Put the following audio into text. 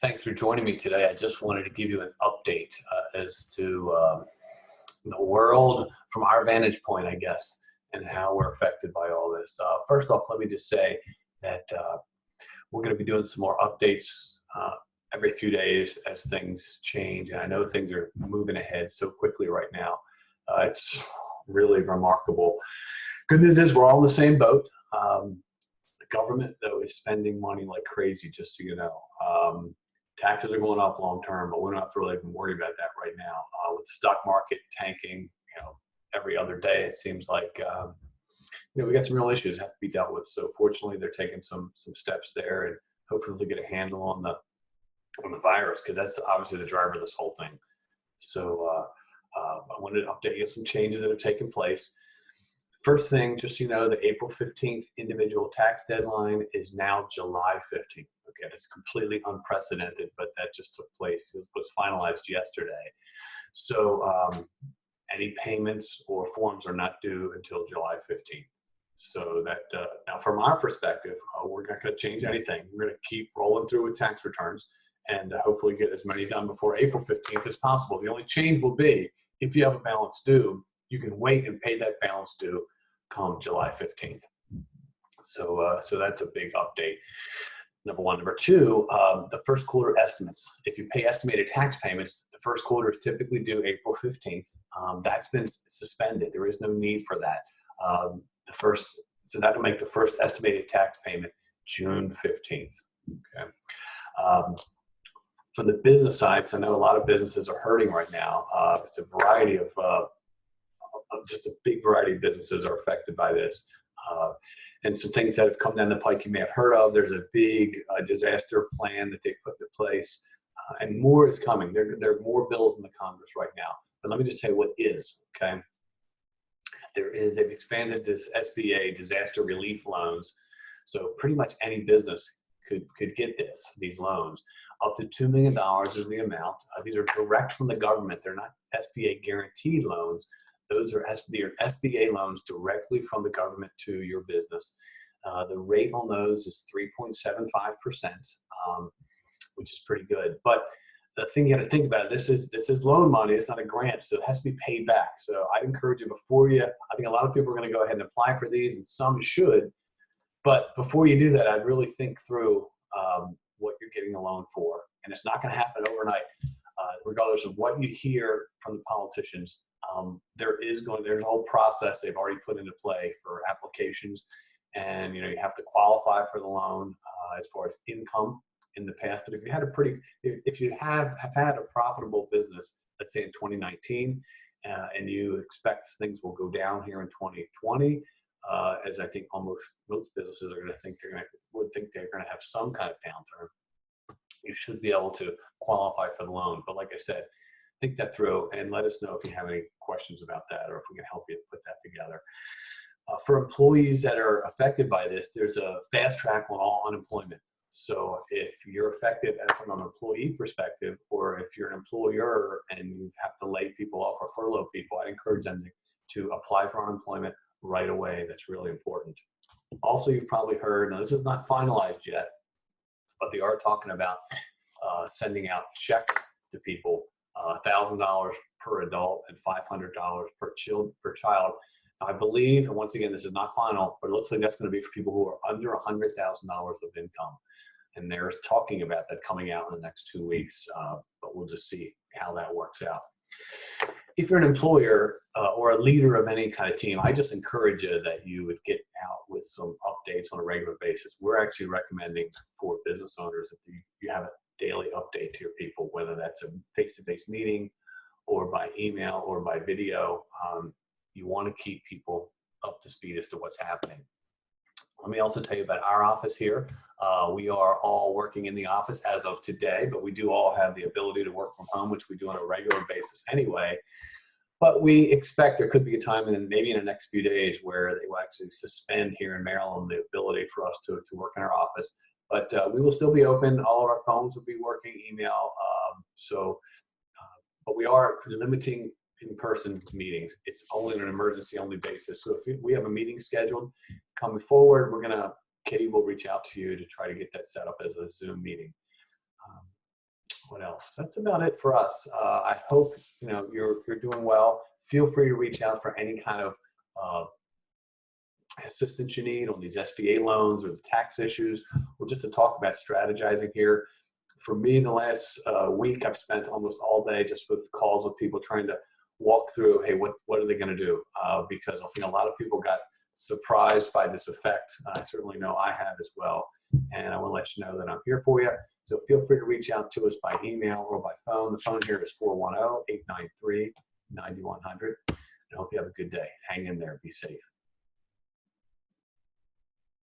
Thanks for joining me today. I just wanted to give you an update as to the world from our vantage point, I guess, and how we're affected by all this. First off, let me just say that we're going to be doing some more updates every few days as things change. And I know things are moving ahead so quickly right now. It's really remarkable. Good news is we're all in the same boat. The government, though, is spending money like crazy, just so you know. Taxes are going up long term, but we don't have to really even worry about that right now. With the stock market tanking, every other day, it seems like, we got some real issues that have to be dealt with. So fortunately, they're taking some steps there, and hopefully they'll get a handle on the virus, because that's obviously the driver of this whole thing. So I wanted to update you on some changes that have taken place. First thing, just so you know, the April 15th individual tax deadline is now July 15th. Okay, it's completely unprecedented, but that just took place. It was finalized yesterday. So any payments or forms are not due until July 15th. So that now from our perspective, we're not going to change anything. We're going to keep rolling through with tax returns and hopefully get as many done before April 15th as possible. The only change will be if you have a balance due, you can wait and pay that balance due come July 15th. So that's a big update. Number one. Number two, the first quarter estimates. If you pay estimated tax payments, the first quarter is typically due April 15th. That's been suspended. There is no need for that. So that'll make the first estimated tax payment June 15th. Okay. For the business side, because I know a lot of businesses are hurting right now. It's a variety of just a big variety of businesses are affected by this. And some things that have come down the pike you may have heard of. There's a big disaster plan that they put into place, and more is coming. There are more bills in the Congress right now. But let me just tell you what is, okay? They've expanded this SBA disaster relief loans. So pretty much any business could get these loans. Up to $2 million is the amount. These are direct from the government. They're not SBA guaranteed loans. Those are SBA loans directly from the government to your business. The rate on those is 3.75%, which is pretty good. But the thing you got to think about, this is loan money. It's not a grant, so it has to be paid back. So I'd encourage you I think a lot of people are going to go ahead and apply for these, and some should. But before you do that, I'd really think through what you're getting a loan for. And it's not going to happen overnight. Regardless of what you hear from the politicians, there's a whole process they've already put into play for applications, and you have to qualify for the loan as far as income in the past. But if you have had a profitable business, let's say in 2019, and you expect things will go down here in 2020, as I think almost most businesses are going to think they're going to have some kind of downturn, you should be able to qualify for the loan. But like I said, think that through and let us know if you have any questions about that, or if we can help you put that together. For employees that are affected by this, there's a fast track on all unemployment. So if you're affected from an employee perspective, or if you're an employer and you have to lay people off or furlough people, I'd encourage them to apply for unemployment right away. That's really important. Also, you've probably heard, now this is not finalized yet, but they are talking about sending out checks to people, $1,000 per adult and $500 per child. I believe, and once again, this is not final, but it looks like that's going to be for people who are under $100,000 of income. And they're talking about that coming out in the next 2 weeks, but we'll just see how that works out. If you're an employer or a leader of any kind of team, I just encourage you that you would get out with some updates on a regular basis. We're actually recommending for business owners that you have a daily update to your people, whether that's a face-to-face meeting or by email or by video. You want to keep people up to speed as to what's happening. Let me also tell you about our office here. We are all working in the office as of today, but we do all have the ability to work from home, which we do on a regular basis anyway. But we expect there could be a time, and maybe in the next few days, where they will actually suspend here in Maryland the ability for us to work in our office. But we will still be open. All of our phones will be working, email. But we are limiting in-person meetings. It's only on an emergency-only basis. So if we have a meeting scheduled coming forward, Kitty will reach out to you to try to get that set up as a Zoom meeting. What else? That's about it for us. I hope you're doing well. Feel free to reach out for any kind of uh, assistance you need on these SBA loans or the tax issues, or just to talk about strategizing here. For me, the last week, I've spent almost all day just with calls with people trying to walk through, hey, what are they going to do? Because I think a lot of people got surprised by this effect. I certainly know I have as well. And I want to let you know that I'm here for you. So feel free to reach out to us by email or by phone. The phone here is 410-893-9100. I hope you have a good day. Hang in there. Be safe.